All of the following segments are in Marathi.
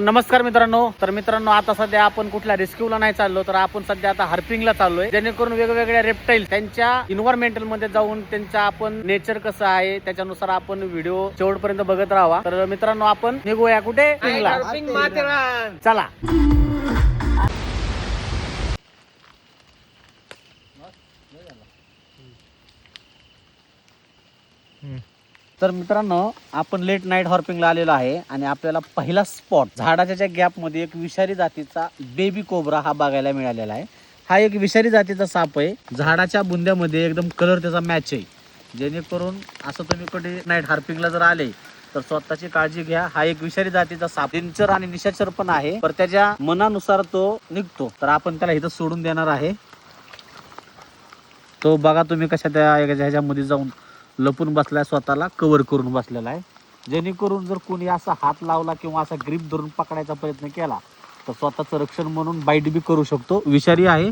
नमस्कार मित्रांनो, आता सध्या आपण कुठल्या रेस्क्यूला नाही चाललो, तर आपण सध्या आता हार्पिंगला चाललोय, जेणेकरून वेगवेगळ्या रेप्टाईल त्यांच्या इन्व्हायरमेंटल मध्ये जाऊन त्यांचा आपण नेचर कसं आहे त्याच्यानुसार आपण व्हिडिओ शेवटपर्यंत बघत राहावा. तर मित्रांनो, आपण निघूया कुठे? हार्पिंगला. चला. तर मित्रांनो, आपण लेट नाईट हॉर्पिंगला आलेलो आहे आणि आपल्याला पहिला स्पॉट झाडाच्या गॅप मध्ये एक विषारी जातीचा बेबी कोब्रा हा बघायला मिळालेला आहे. हा एक विषारी जातीचा साप आहे. झाडाच्या बुंद्यामध्ये एकदम कलर त्याचा मॅच आहे, जेणेकरून असं तुम्ही कुठे नाईट हॉर्पिंगला जर आले तर स्वतःची काळजी घ्या. हा एक विषारी जातीचा साप दिनचर आणि निशाचर पण आहे, पण त्याच्या मनानुसार तो निघतो. तर आपण त्याला इथं सोडून देणार आहे. तो बघा तुम्ही कशा त्या ह्याच्यामध्ये जाऊन लपून बसलाय, स्वतःला कव्हर करून बसलेला आहे, जेणेकरून जर कोणी असा हात लावला किंवा असा ग्रीप धरून पकडायचा प्रयत्न केला तर स्वतःचं रक्षण म्हणून बाईट बी करू शकतो. विषारी आहे,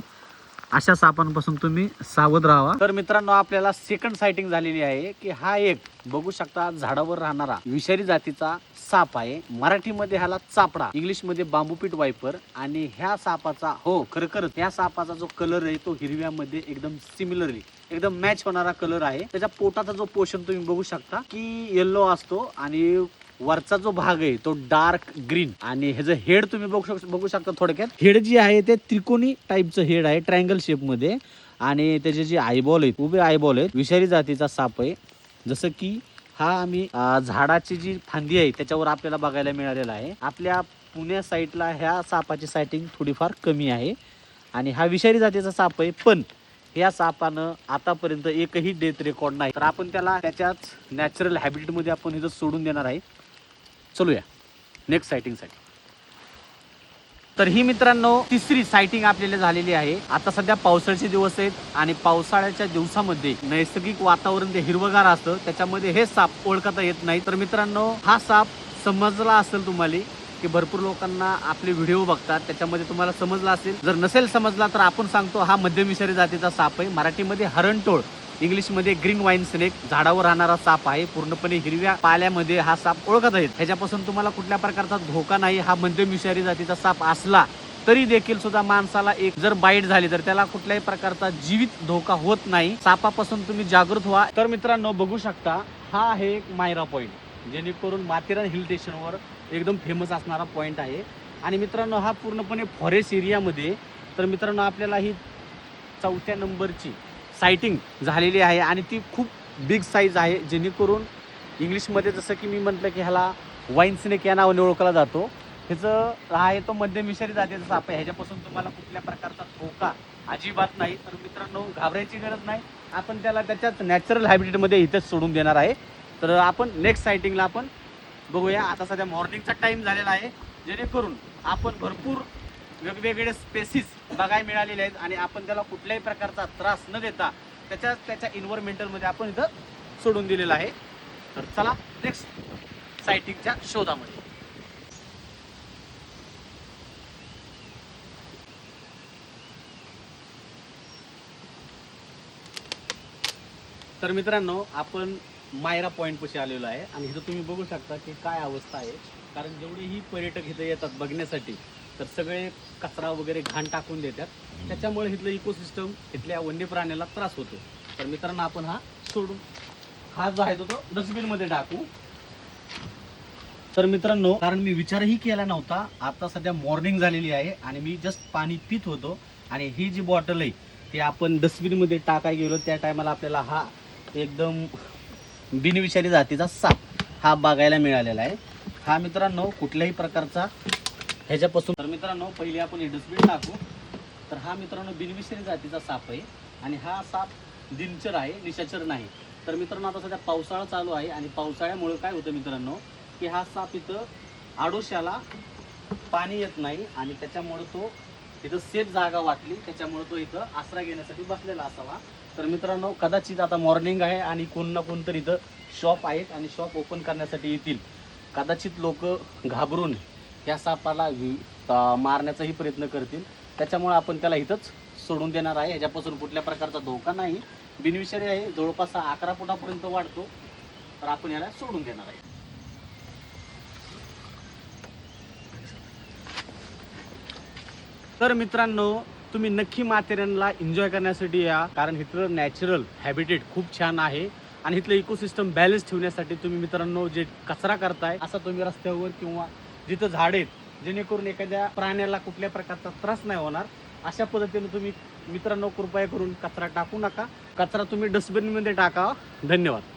अशा सापांपासून तुम्ही सावध राहावा. तर मित्रांनो, आपल्याला सेकंड सायटिंग झालेली आहे की हा एक बघू शकता झाडावर राहणारा विषारी जातीचा साप आहे. मराठीमध्ये ह्याला चापडा, इंग्लिश मध्ये बांबूपीट वायपर. आणि ह्या सापाचा खरखर या सापाचा जो कलर आहे तो हिरव्यामध्ये एकदम सिमिलरली एकदम मॅच होणारा कलर आहे. त्याच्या पोटाचा जो पोर्शन तुम्ही बघू शकता की येल्लो असतो आणि वरचा जो भाग आहे तो डार्क ग्रीन. आणि ह्याचं हेड तुम्ही बघू शकता. थोडक्यात हेड जी आहे ते त्रिकोणी टाईपचं हेड आहे, ट्रायंगल शेप मध्ये. आणि त्याचे जे आयबॉल आहेत, उभे आयबॉल आहेत. विषारी जातीचा साप आहे. जसं की हा आम्ही झाडाची जी फांदी आहे त्याच्यावर आपल्याला बघायला मिळालेला आहे. आपल्या पुण्या साईडला ह्या सापाची सायटिंग थोडीफार कमी आहे आणि हा विषारी जातीचा साप आहे. पण या सापानं आतापर्यंत एकही डेथ रेकॉर्ड नाही. तर आपण त्याला त्याच्याच नॅचरल हॅबिटेट मध्ये आपण इथं सोडून देणार आहे. चलूया नेक्स्ट सायटिंग साठी. तर ही मित्रांनो तिसरी सायटिंग आपल्याला झालेली आहे. आता सध्या पावसाळ्याचे दिवस आहेत आणि पावसाळ्याच्या दिवसामध्ये नैसर्गिक वातावरण ते हिरवगार असतं, त्याच्यामध्ये हे साप ओळखता येत नाही. तर मित्रांनो, हा साप समजला असेल तुम्हाला की भरपूर लोकांना आपले व्हिडिओ बघतात, त्याच्यामध्ये तुम्हाला समजला असेल. जर नसेल समजला तर आपण सांगतो, हा मध्यम विषारी जातीचा साप आहे. मराठीमध्ये हरणटोळ, इंग्लिश मध्ये ग्रीन वाईन स्नेक, झाडावर राहणारा साप आहे. पूर्णपणे हिरव्या पाल्यामध्ये हा साप ओळखत आहे. ह्याच्यापासून तुम्हाला कुठल्या प्रकारचा धोका नाही. हा मध्यम विषारी जातीचा साप असला तरी देखील सुद्धा माणसाला एक जर बाईट झाली तर त्याला कुठल्याही प्रकारचा जीवित धोका होत नाही. सापापासून तुम्ही जागृत व्हा. तर मित्रांनो, बघू शकता हा आहे एक मायरा पॉइंट, जेणेकरून माथेरान हिल स्टेशनवर एकदम फेमस असणारा पॉइंट आहे. आणि मित्रांनो, हा पूर्णपणे फॉरेस्ट एरियामध्ये. तर मित्रांनो, आपल्याला ही 4थ्या नंबरची सायटिंग झालेली आहे आणि ती खूप बिग साईज आहे, जेणेकरून इंग्लिशमध्ये जसं की मी म्हटलं की ह्याला वाईन स्नेक या नावाने ओळखला जातो. ह्याचं आहे तो मध्यम विषारी जातीचा साप आहे. ह्याच्यापासून तुम्हाला कुठल्या प्रकारचा धोका अजिबात नाही. तर मित्रांनो, घाबरायची गरज नाही. आपण त्याला त्याच्याच नॅचरल हॅबिटेटमध्ये इथेच सोडून देणार आहे. तर आपण नेक्स्ट सायटिंगला आपण बघूया. आता सध्या मॉर्निंगचा टाइम झालेला आहे, जेणेकरून आपण भरपूर वेगवेगळे स्पेसिस बघायला मिळालेले आहेत आणि आपण त्याला कुठल्याही प्रकारचा त्रास न देता त्याच्या इन्व्हायरमेंटल मध्ये आपण इथं सोडून दिलेला आहे. तर चला नेक्स्ट सायटिंगच्या शोधामध्ये. तर मित्रांनो, आपण मायरा पॉइंट पाशी आलेलो आहे आणि इथं तुम्ही बघू शकता की काय अवस्था आहे. कारण जेवढेही पर्यटक इथं येतात बघण्यासाठी तर सगळे कचरा वगैरे घाण टाकून देतात, त्याच्यामुळे इथलं इकोसिस्टम इथल्या वन्य प्राण्याला त्रास होतो. तर मित्रांनो, आपण हा सोडून हा जो आहे तो डस्टबिन मध्ये टाकू. तर मित्रांनो, कारण मी विचारही केला नव्हता, आता सध्या मॉर्निंग झालेली आहे आणि मी जस्ट पाणी पित होतो आणि ही जी बॉटल आहे ती आपण डस्टबिन मध्ये टाकायला गेलो, त्या टायमाला आपल्याला हा एकदम बिनविषारी जातीचा साप हा बघायला मिळालेला आहे. हा मित्रांनो कुठल्याही प्रकारचा ह्याच्यापासून. तर मित्रांनो, पहिले आपण हे डस्टबिन टाकू. तर हा मित्रांनो बिनविषारी जातीचा साप आहे आणि हा साप दिनचर आहे, निशाचर नाही. तर मित्रांनो, आता सध्या पावसाळा चालू आहे आणि पावसाळ्यामुळे काय होतं मित्रांनो की हा साप इथं आडोशाला पाणी येत नाही आणि त्याच्यामुळे तो इथं सेफ जागा वाटली, त्याच्यामुळे तो इथं आसरा घेण्यासाठी बसलेला असावा. तर मित्रांनो, कदाचित आता मॉर्निंग आहे आणि कोण ना कोण तर इथं शॉप आहेत आणि शॉप ओपन करण्यासाठी येतील. कदाचित लोक घाबरून या सापाला मारण्याचाही प्रयत्न करतील, त्याच्यामुळे आपण त्याला इथंच सोडून देणार आहे. ह्याच्यापासून कुठल्या प्रकारचा धोका नाही, बिनविषारी आहे, जवळपास 11 फुटापर्यंत वाढतो. तर आपण याला सोडून देणार आहे. तर मित्रांनो, तुम्ही नक्की माथेरानला एन्जॉय करण्यासाठी या, कारण इथलं नॅचरल हॅबिटेट खूप छान आहे आणि इथलं इकोसिस्टम बॅलन्स ठेवण्यासाठी तुम्ही मित्रांनो जे कचरा करताय असा तुम्ही रस्त्यावर किंवा जिथं झाड आहेत जेणेकरून एखाद्या प्राण्याला कुठल्या प्रकारचा त्रास नाही होणार, अशा पद्धतीने तुम्ही मित्रांनो कृपया करून कचरा टाकू नका. कचरा तुम्ही डस्टबिन मध्ये टाका. धन्यवाद.